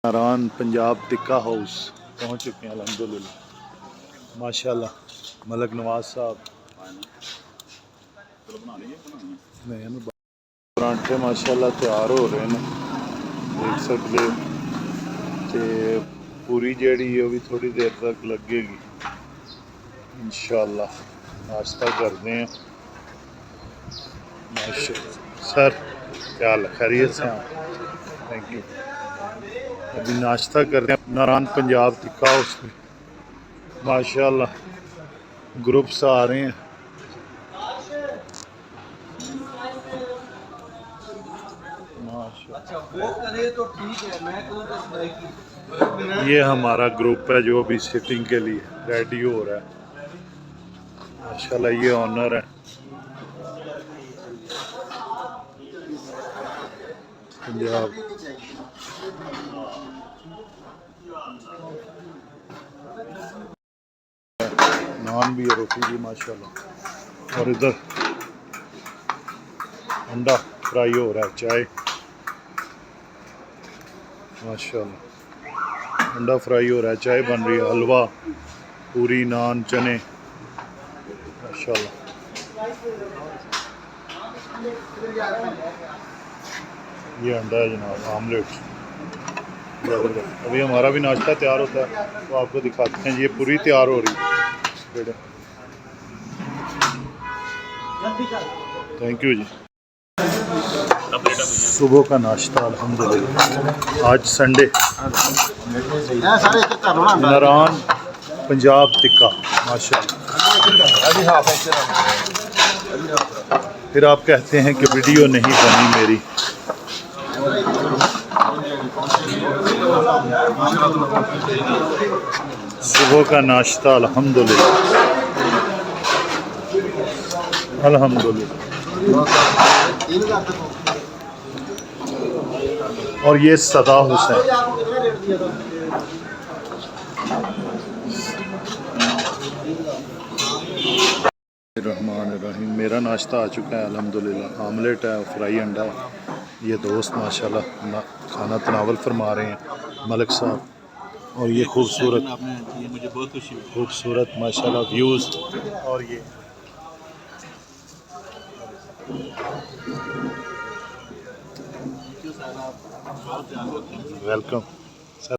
नारान Punjab tikka house पहुँच चुके हैं अल्हम्दुलिल्लाह माशाल्लाह। मलक नवाज साहब परांठे माशाल्लाह तैयार हो रहे हैं, देख सकते हो। पूरी जेड़ी है भी थोड़ी देर तक लगेगी इंशाल्लाह। नाश्ता करते हैं सर, क्या हाल खैरियत से हैं? Thank you. अभी नाश्ता करते हैं नारान पंजाब टिक्का हाउस में माशाल्लाह। ग्रुप्स आ रहे हैं ये हमारा ग्रुप है जो अभी सिटिंग के लिए रेडी हो रहा है माशाल्लाह। ये ऑनर है पंजाब। नान भी है, रोटी भी माशाल्लाह। और इधर अंडा फ्राई हो रहा है, चाय माशाल्लाह। अंडा फ्राई हो रहा है, चाय बन रही है, हलवा, पूरी, नान, चने माशाल्लाह। ये अंडा है जनाब, आमलेट। अभी हमारा भी नाश्ता तैयार होता है तो आपको दिखाते हैं। ये पूरी तैयार हो रही है। थैंक यू जी। सुबह का नाश्ता अल्हम्दुलिल्लाह। आज संडे, नारान पंजाब टिक्का माशाल्लाह। फिर आप कहते हैं कि वीडियो नहीं बनी मेरी। सुबह का नाश्ता अल्हम्दुलिल्लाह अल्हम्दुलिल्लाह। और ये सदा हुसैन। रहमान रहीम। मेरा नाश्ता आ चुका है अल्हम्दुलिल्लाह। आमलेट है, फ्राई अंडा है। ये दोस्त माशाल्लाह खाना तनावल फरमा रहे हैं, मलिक साहब। और ये खूबसूरत खूबसूरत माशाल्लाह व्यूज़। और ये वेलकम।